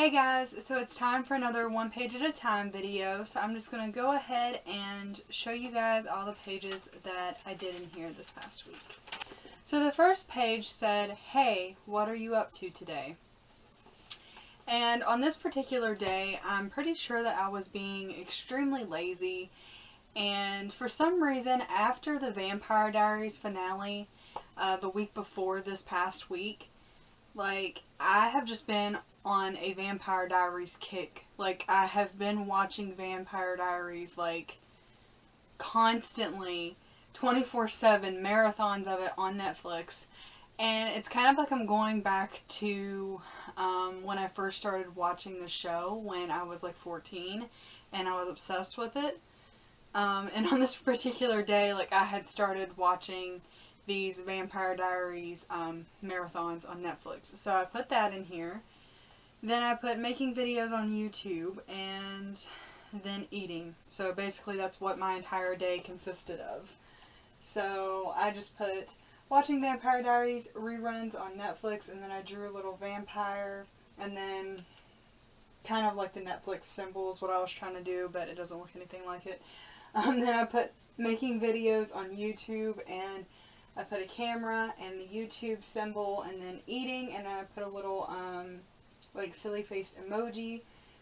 Hey guys, so it's time for another one page at a time video. So I'm just going to go ahead and show you guys all the pages that I did in here this past week. So the first page said, hey, what are you up to today? And on this particular day, I'm pretty sure that I was being extremely lazy. And for some reason, after the Vampire Diaries finale, the week before this past week, I have just been on a Vampire Diaries kick. I have been watching Vampire Diaries, constantly, 24/7, marathons of it on Netflix. And it's kind of like I'm going back to when I first started watching the show when I was 14, and I was obsessed with it. And on this particular day, I had started watching these Vampire Diaries marathons on Netflix. So I put that in here. Then I put making videos on YouTube, and then eating. So basically that's what my entire day consisted of. So I just put watching Vampire Diaries reruns on Netflix, and then I drew a little vampire, and then kind of the Netflix symbol is what I was trying to do, but it doesn't look anything like it. Then I put making videos on YouTube, and I put a camera and the YouTube symbol, and then eating, and I put a little silly faced emoji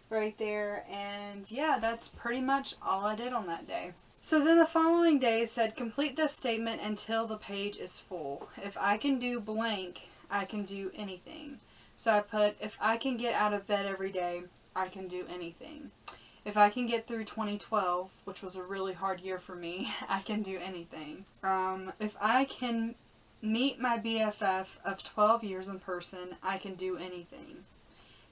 right there. And yeah, that's pretty much all I did on that day. So then the following day said, complete this statement until the page is full. If I can do blank, I can do anything. So I put, if I can get out of bed every day, I can do anything. If I can get through 2012, which was a really hard year for me, I can do anything. If I can meet my BFF of 12 years in person, I can do anything.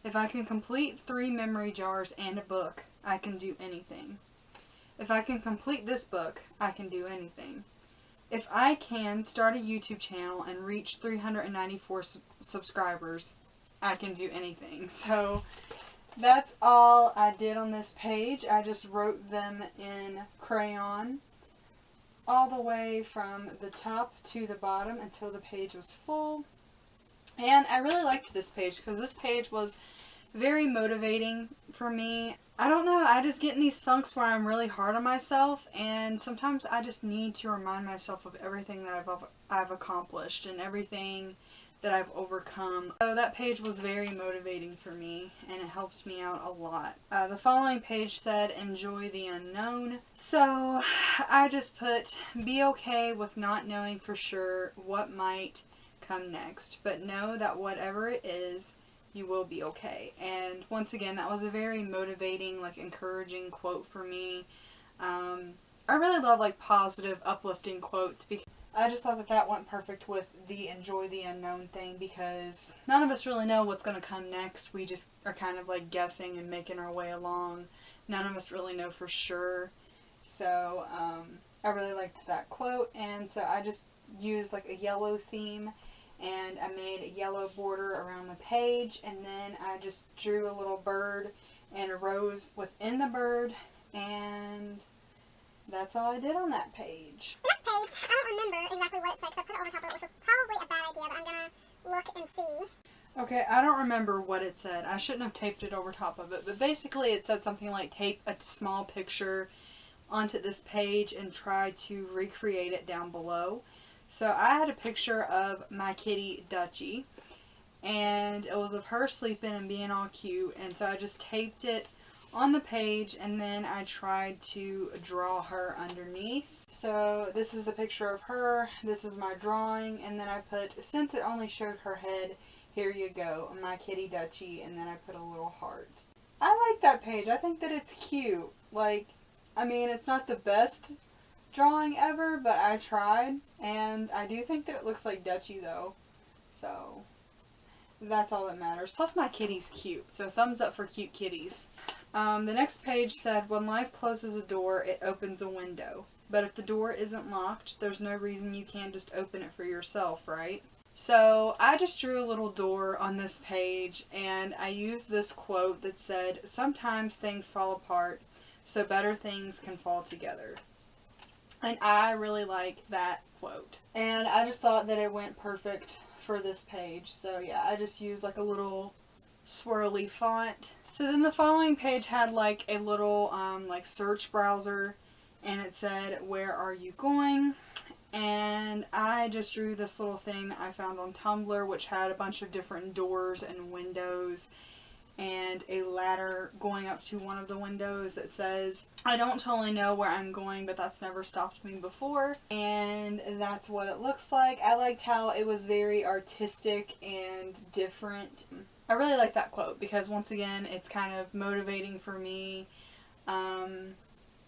If I can complete 3 memory jars and a book, I can do anything. If I can complete this book, I can do anything. If I can start a YouTube channel and reach 394 subscribers, I can do anything. So that's all I did on this page. I just wrote them in crayon all the way from the top to the bottom until the page was full. And I really liked this page because this page was very motivating for me. I don't know, I just get in these funks where I'm really hard on myself, and sometimes I just need to remind myself of everything that I've accomplished and everything that I've overcome. So that page was very motivating for me, and it helps me out a lot. The following page said, enjoy the unknown. So I just put, be okay with not knowing for sure what might come next, but know that whatever it is, you will be okay. And once again, that was a very motivating, encouraging quote for me. I really love positive, uplifting quotes, because I just thought that went perfect with the enjoy the unknown thing, because none of us really know what's going to come next. We just are kind of guessing and making our way along. None of us really know for sure. So I really liked that quote, and so I just used a yellow theme, and I made a yellow border around the page, and then I just drew a little bird and a rose within the bird, and that's all I did on that page. The next page, I don't remember exactly what it said, because I put it over top of it, which was probably a bad idea, but I'm going to look and see. Okay, I don't remember what it said. I shouldn't have taped it over top of it, but basically it said something like tape a small picture onto this page and try to recreate it down below. So I had a picture of my kitty Dutchie, and it was of her sleeping and being all cute, and so I just taped it on the page, and then I tried to draw her underneath. So this is the picture of her, this is my drawing, and then I put, since it only showed her head, here you go, my kitty Dutchie, and then I put a little heart. I like that page. I think that it's cute. It's not the best drawing ever, but I tried, and I do think that it looks like Dutchie though, so that's all that matters. Plus my kitty's cute, so thumbs up for cute kitties. The next page said, when life closes a door, it opens a window, but if the door isn't locked, there's no reason you can't just open it for yourself, right? So I just drew a little door on this page, and I used this quote that said, sometimes things fall apart, so better things can fall together. And I really like that quote. And I just thought that it went perfect for this page. So yeah, I just used a little swirly font. So then the following page had like a little like search browser, and it said, "Where are you going?" And I just drew this little thing that I found on Tumblr, which had a bunch of different doors and windows and a ladder going up to one of the windows that says, "I don't totally know where I'm going, but that's never stopped me before." And that's what it looks like. I liked how it was very artistic and different. I really like that quote because, once again, it's kind of motivating for me.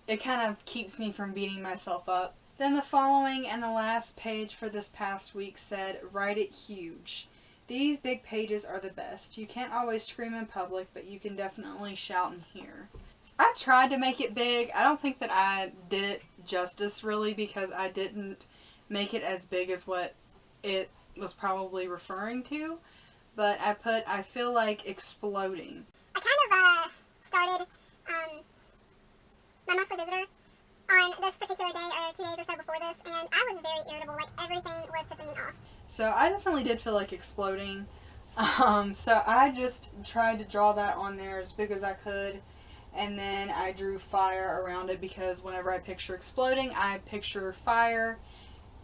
It kind of keeps me from beating myself up. Then the following and the last page for this past week said, "Write it huge. These big pages are the best. You can't always scream in public, but you can definitely shout in here." I tried to make it big. I don't think that I did it justice, really, because I didn't make it as big as what it was probably referring to. But I put, "I feel like exploding." I kind of started my monthly visitor on this particular day or 2 days or so before this, and I was very irritable. Like, everything was pissing me off. So I definitely did feel like exploding. So I just tried to draw that on there as big as I could. And then I drew fire around it because whenever I picture exploding, I picture fire.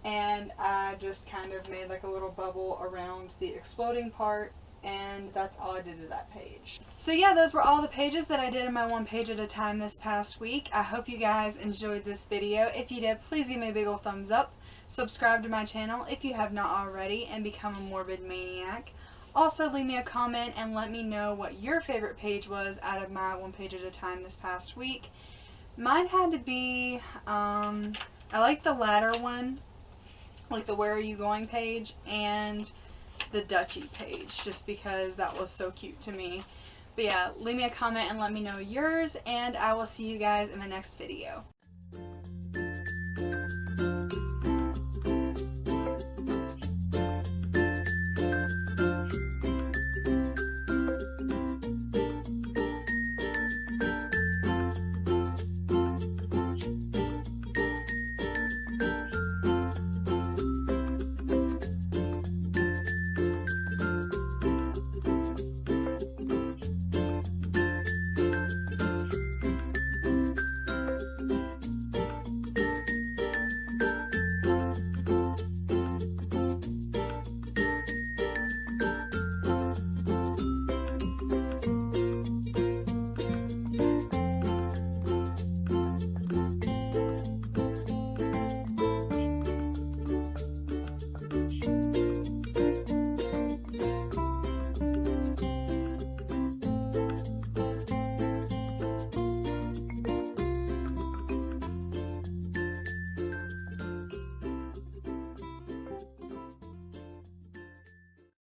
And I just kind of made like a little bubble around the exploding part. And that's all I did to that page. So yeah, those were all the pages that I did in my one page at a time this past week. I hope you guys enjoyed this video. If you did, please give me a big old thumbs up. Subscribe to my channel if you have not already and become a morbid maniac. Also, leave me a comment and let me know what your favorite page was out of my one page at a time this past week. Mine had to be, I like the latter one, like the "Where Are You Going" page, and the Duchy page, just because that was so cute to me. But yeah, leave me a comment and let me know yours, and I will see you guys in the next video.